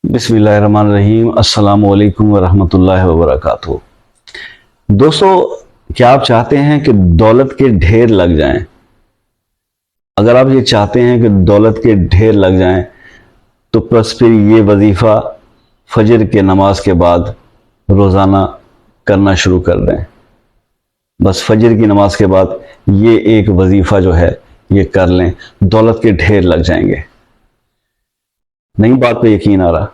بسم اللہ الرحمن الرحیم۔ السلام علیکم ورحمۃ اللہ وبرکاتہ۔ دوستو، کیا آپ چاہتے ہیں کہ دولت کے ڈھیر لگ جائیں؟ اگر آپ یہ چاہتے ہیں کہ دولت کے ڈھیر لگ جائیں تو بس پھر یہ وظیفہ فجر کے نماز کے بعد روزانہ کرنا شروع کر دیں۔ بس فجر کی نماز کے بعد یہ ایک وظیفہ جو ہے یہ کر لیں، دولت کے ڈھیر لگ جائیں گے۔ نہیں بات پہ یقین آ رہا؟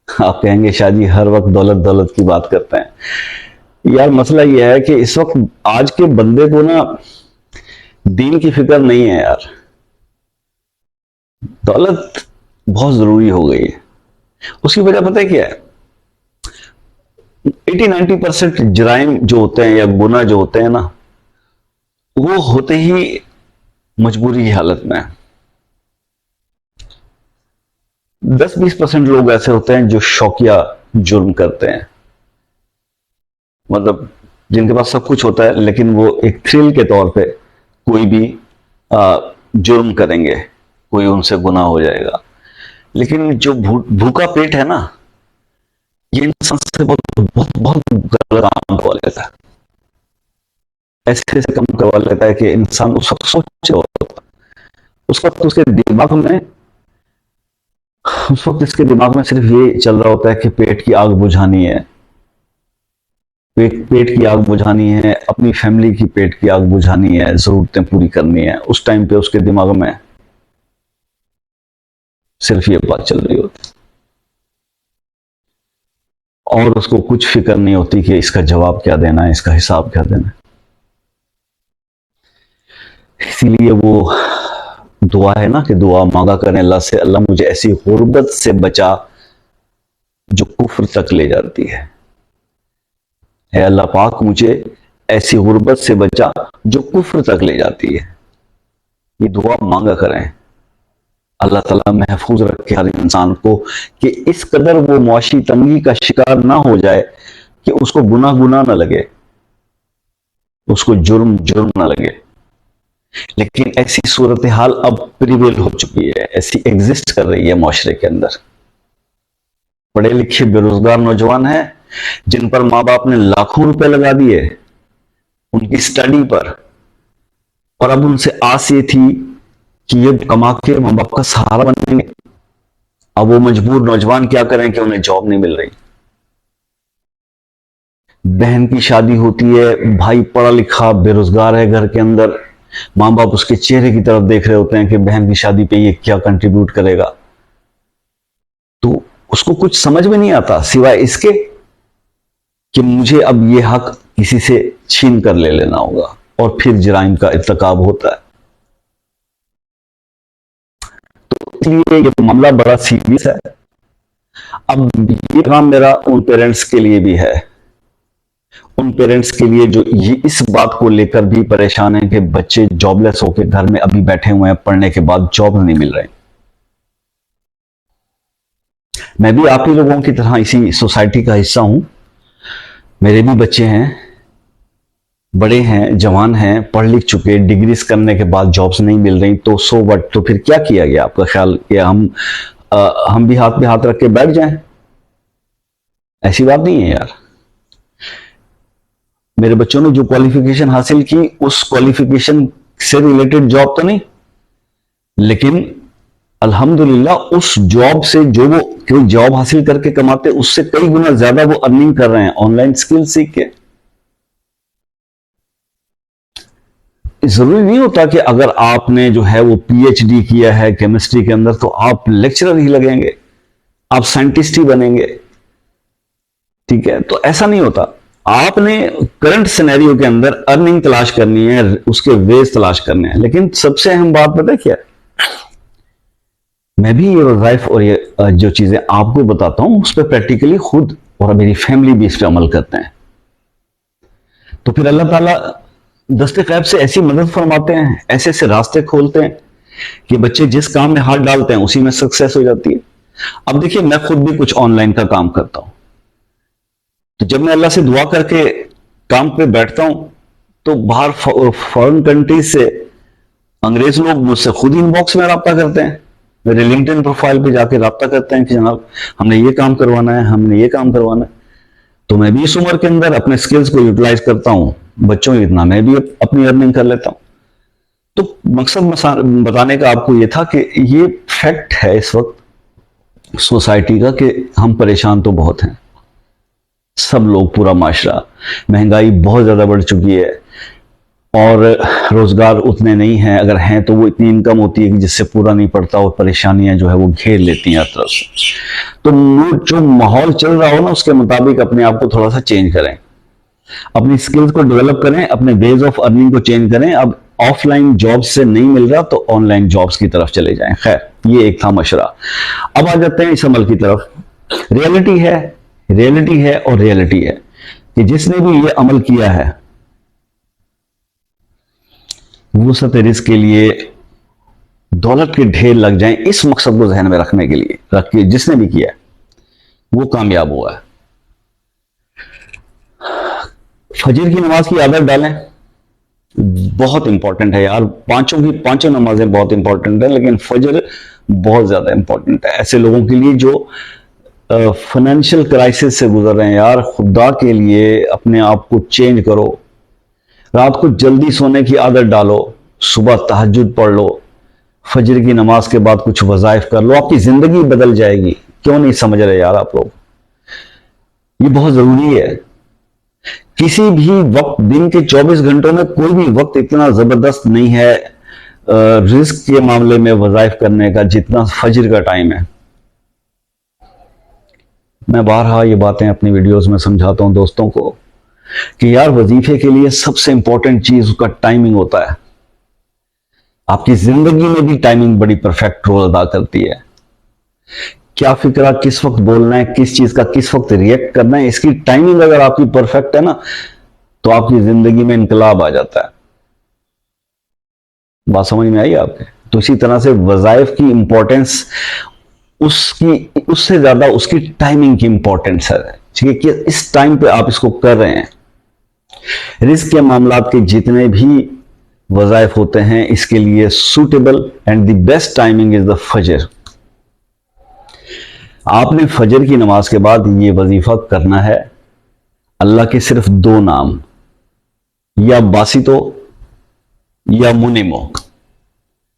آپ کہیں گے شاہ جی ہر وقت دولت دولت کی بات کرتے ہیں۔ یار مسئلہ یہ ہے کہ اس وقت آج کے بندے کو نا دین کی فکر نہیں ہے یار۔ دولت بہت ضروری ہو گئی ہے۔ اس کی وجہ پتہ ہے کیا ہے؟ 80-90% جرائم جو ہوتے ہیں یا گناہ جو ہوتے ہیں نا، وہ ہوتے ہی مجبوری کی حالت میں۔ 10-20% لوگ ایسے ہوتے ہیں جو شوقیہ جرم کرتے ہیں، مطلب جن کے پاس سب کچھ ہوتا ہے لیکن وہ ایک تھرل کے طور پہ کوئی بھی جرم کریں گے، کوئی ان سے گناہ ہو جائے گا۔ لیکن جو بھوکا پیٹ ہے نا، یہ انسان سے بہت غلط کام کروا لیتا ہے، ایسے کام کروا لیتا ہے کہ انسان اس وقت سوچ رہا ہوتا ہے، اس وقت اس کے دماغ میں صرف یہ چل رہا ہوتا ہے کہ پیٹ کی آگ بجھانی ہے، پیٹ کی آگ بجھانی ہے، اپنی فیملی کی پیٹ کی آگ بجھانی ہے، ضرورتیں پوری کرنی ہے۔ اس ٹائم پہ اس کے دماغ میں صرف یہ بات چل رہی ہوتی اور اس کو کچھ فکر نہیں ہوتی کہ اس کا جواب کیا دینا ہے، اس کا حساب کیا دینا ہے۔ اسی لیے وہ دعا ہے نا کہ دعا مانگا کریں اللہ سے، اللہ مجھے ایسی غربت سے بچا جو کفر تک لے جاتی ہے۔ اے اللہ پاک مجھے ایسی غربت سے بچا جو کفر تک لے جاتی ہے۔ یہ دعا مانگا کریں، اللہ تعالیٰ محفوظ رکھے ہر انسان کو کہ اس قدر وہ معاشی تنگی کا شکار نہ ہو جائے کہ اس کو گناہ نہ لگے، اس کو جرم نہ لگے۔ لیکن ایسی صورتحال اب پریویل ہو چکی ہے، ایسی ایگزسٹ کر رہی ہے معاشرے کے اندر۔ پڑھے لکھے بے روزگار نوجوان ہیں جن پر ماں باپ نے لاکھوں روپے لگا دیے ان کی سٹڈی پر، اور اب ان سے آس یہ تھی کہ یہ کما کے ماں باپ کا سہارا بنیں گے۔ اب وہ مجبور نوجوان کیا کریں کہ انہیں جاب نہیں مل رہی، بہن کی شادی ہوتی ہے، بھائی پڑھا لکھا بے روزگار ہے گھر کے اندر، ماں باپ اس کے چہرے کی طرف دیکھ رہے ہوتے ہیں کہ بہن کی شادی پہ یہ کیا کنٹریبیوٹ کرے گا، تو اس کو کچھ سمجھ میں نہیں آتا سوائے اس کے کہ مجھے اب یہ حق کسی سے چھین کر لے لینا ہوگا، اور پھر جرائم کا ارتکاب ہوتا ہے۔ تو اس لیے یہ معاملہ بڑا سیریس ہے۔ اب یہ کام میرا ان پیرنٹس کے لیے بھی ہے، ان پیرنٹس کے لیے جو یہ اس بات کو لے کر بھی پریشان ہیں کہ بچے جاب لیس ہو کے گھر میں ابھی بیٹھے ہوئے ہیں، پڑھنے کے بعد جاب نہیں مل رہے۔ میں بھی آپ ہی لوگوں کی طرح اسی سوسائٹی کا حصہ ہوں، میرے بھی بچے ہیں، بڑے ہیں، جوان ہیں، پڑھ لکھ چکے، ڈگریز کرنے کے بعد جابز نہیں مل رہی، تو سو وٹ، تو پھر کیا کیا گیا آپ کا خیال کہ ہم بھی ہاتھ پہ ہاتھ رکھ کے بیٹھ جائیں؟ ایسی بات نہیں ہے یار۔ میرے بچوں نے جو کوالیفیکیشن حاصل کی اس کوالیفیکیشن سے ریلیٹڈ جاب تو نہیں، لیکن الحمدللہ اس جاب سے جو وہ کوئی جاب حاصل کر کے کماتے اس سے کئی گنا زیادہ وہ ارننگ کر رہے ہیں آن لائن سکل سیکھ کے۔ ضروری نہیں ہوتا کہ اگر آپ نے جو ہے وہ پی ایچ ڈی کیا ہے کیمسٹری کے اندر تو آپ لیکچرر ہی لگیں گے، آپ سائنٹسٹ ہی بنیں گے، ٹھیک ہے؟ تو ایسا نہیں ہوتا۔ آپ نے کرنٹ سینیریو کے اندر ارننگ تلاش کرنی ہے، اس کے ویز تلاش کرنے ہیں۔ لیکن سب سے اہم بات پتہ ہے کیا ہے؟ میں بھی یہ وظائف اور یہ جو چیزیں آپ کو بتاتا ہوں اس پہ پریکٹیکلی خود اور میری فیملی بھی اس پہ عمل کرتے ہیں، تو پھر اللہ تعالیٰ دست غیب سے ایسی مدد فرماتے ہیں، ایسے ایسے راستے کھولتے ہیں کہ بچے جس کام میں ہاتھ ڈالتے ہیں اسی میں سکسیس ہو جاتی ہے۔ اب دیکھیے میں خود بھی کچھ آن لائن کا کام کرتا ہوں، تو جب میں اللہ سے دعا کر کے کام پہ بیٹھتا ہوں تو باہر فارن کنٹریز سے انگریز لوگ مجھ سے خود ان باکس میں رابطہ کرتے ہیں میرے لنکڈ ان پروفائل پہ جا کے رابطہ کرتے ہیں کہ جناب ہم نے یہ کام کروانا ہے، ہم نے یہ کام کروانا ہے. تو میں بھی اس عمر کے اندر اپنے سکلز کو یوٹیلائز کرتا ہوں، بچوں کی اتنا میں بھی اپنی ارننگ کر لیتا ہوں. تو مقصد بتانے کا آپ کو یہ تھا کہ یہ فیکٹ ہے اس وقت سوسائٹی کا کہ ہم پریشان تو بہت ہیں، سب لوگ، پورا معاشرہ. مہنگائی بہت زیادہ بڑھ چکی ہے اور روزگار اتنے نہیں ہیں، اگر ہیں تو وہ اتنی انکم ہوتی ہے کہ جس سے پورا نہیں پڑتا اور پریشانیاں جو ہے وہ گھیر لیتی ہیں ہر طرف سے. تو جو ماحول چل رہا ہو نا اس کے مطابق اپنے آپ کو تھوڑا سا چینج کریں، اپنی سکلز کو ڈیولپ کریں، اپنے ویز آف ارننگ کو چینج کریں. اب آف لائن جاب سے نہیں مل رہا تو آن لائن جابز کی طرف چلے جائیں. خیر یہ ایک تھا مشورہ. اب آ جاتے ہیں اس عمل کی طرف. ریئلٹی ہے اور ریئلٹی ہے کہ جس نے بھی یہ عمل کیا ہے وسعت رزق کے لیے دولت کے ڈھیر لگ جائیں، اس مقصد کو ذہن میں رکھنے کے لیے رکھ کے جس نے بھی کیا ہے وہ کامیاب ہوا ہے. فجر کی نماز کی عادت ڈالیں، بہت امپورٹنٹ ہے یار. پانچوں نمازیں بہت امپورٹنٹ ہیں لیکن فجر بہت زیادہ امپورٹنٹ ہے ایسے لوگوں کے لیے جو فائنینشیل کرائسس سے گزر رہے ہیں. یار خدا کے لیے اپنے آپ کو چینج کرو، رات کو جلدی سونے کی عادت ڈالو، صبح تہجد پڑھ لو، فجر کی نماز کے بعد کچھ وظائف کر لو، آپ کی زندگی بدل جائے گی. کیوں نہیں سمجھ رہے یار آپ لوگ؟ یہ بہت ضروری ہے. کسی بھی وقت دن کے 24 گھنٹوں میں کوئی بھی وقت اتنا زبردست نہیں ہے رزق کے معاملے میں وظائف کرنے کا جتنا فجر کا ٹائم ہے. میں بارہا یہ باتیں اپنی ویڈیوز میں سمجھاتا ہوں دوستوں کو کہ یار وظیفے کے لیے سب سے امپورٹنٹ چیز اس کا ٹائمنگ ہوتا ہے. آپ کی زندگی میں بھی ٹائمنگ بڑی پرفیکٹ رول ادا کرتی ہے. کیا فکرہ کس وقت بولنا ہے، کس چیز کا کس وقت ریئیکٹ کرنا ہے، اس کی ٹائمنگ اگر آپ کی پرفیکٹ ہے نا تو آپ کی زندگی میں انقلاب آ جاتا ہے. بات سمجھ میں آئی آپ کے؟ تو اسی طرح سے وظائف کی امپورٹنس اس سے زیادہ اس کی ٹائمنگ کی امپورٹنس ہے کہ اس ٹائم پہ آپ اس کو کر رہے ہیں. رزق کے معاملات کے جتنے بھی وظائف ہوتے ہیں اس کے لیے suitable and the best timing is the Fajr. آپ نے فجر کی نماز کے بعد یہ وظیفہ کرنا ہے. اللہ کے صرف 2 نام، یا باسطو یا منیمو،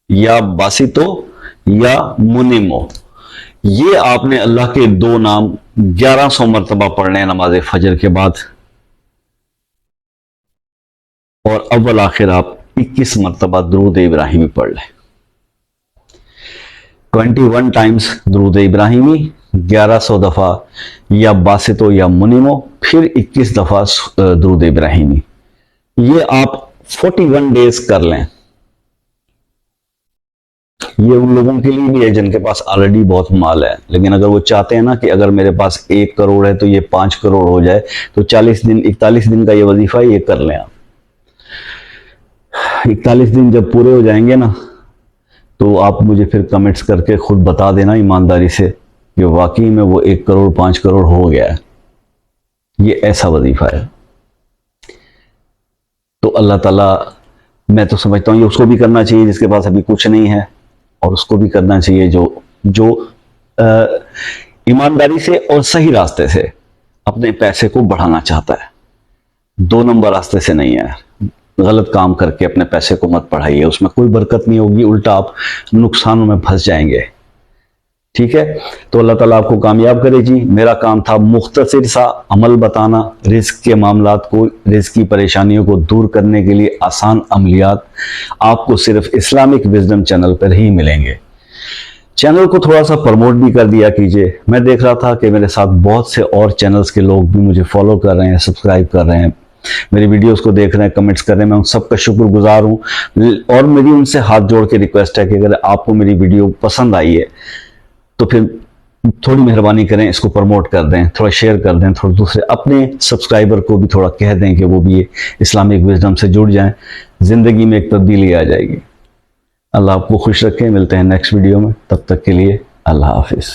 یا باسطو یا منیمو. یہ آپ نے اللہ کے 2 نام 1100 مرتبہ پڑھنے ہیں نماز فجر کے بعد، اور اول آخر آپ 21 مرتبہ درود ابراہیمی پڑھ لیں. 21 ٹائمز درود ابراہیمی، 1100 دفعہ یا باسطو یا منیمو، پھر 21 دفعہ درود ابراہیمی. یہ آپ 41 ڈیز کر لیں. یہ ان لوگوں کے لیے بھی ہے جن کے پاس آلریڈی بہت مال ہے، لیکن اگر وہ چاہتے ہیں نا کہ اگر میرے پاس 1 کروڑ ہے تو یہ 5 کروڑ ہو جائے، تو 41 دن کا یہ وظیفہ یہ کر لیں آپ. 41 دن جب پورے ہو جائیں گے نا تو آپ مجھے پھر کمنٹس کر کے خود بتا دینا ایمانداری سے کہ واقعی میں وہ 1 کروڑ 5 کروڑ ہو گیا ہے. یہ ایسا وظیفہ ہے. تو اللہ تعالیٰ، میں تو سمجھتا ہوں یہ اس کو بھی کرنا چاہیے جس کے پاس ابھی کچھ نہیں ہے، اور اس کو بھی کرنا چاہیے جو ایمانداری سے اور صحیح راستے سے اپنے پیسے کو بڑھانا چاہتا ہے. 2 نمبر راستے سے نہیں ہے. غلط کام کر کے اپنے پیسے کو مت بڑھائیے، اس میں کوئی برکت نہیں ہوگی، الٹا آپ نقصانوں میں پھنس جائیں گے. ٹھیک ہے؟ تو اللہ تعالیٰ آپ کو کامیاب کرے جی. میرا کام تھا مختصر سا عمل بتانا، رزق کے معاملات کو، رزق کی پریشانیوں کو دور کرنے کے لیے آسان عملیات آپ کو صرف اسلامک وزڈم چینل پر ہی ملیں گے. چینل کو تھوڑا سا پروموٹ بھی کر دیا کیجئے. میں دیکھ رہا تھا کہ میرے ساتھ بہت سے اور چینلز کے لوگ بھی مجھے فالو کر رہے ہیں، سبسکرائب کر رہے ہیں، میری ویڈیوز کو دیکھ رہے ہیں، کمنٹس کر رہے ہیں. میں ان سب کا شکر گزار ہوں، اور میری ان سے ہاتھ جوڑ کے ریکویسٹ ہے کہ اگر آپ کو میری ویڈیو پسند آئی ہے تو پھر تھوڑی مہربانی کریں، اس کو پروموٹ کر دیں، تھوڑا شیئر کر دیں، تھوڑا دوسرے اپنے سبسکرائبر کو بھی تھوڑا کہہ دیں کہ وہ بھی اسلامک وزڈم سے جڑ جائیں. زندگی میں ایک تبدیلی آ جائے گی. اللہ آپ کو خوش رکھے. ملتے ہیں نیکسٹ ویڈیو میں، تب تک کے لیے اللہ حافظ.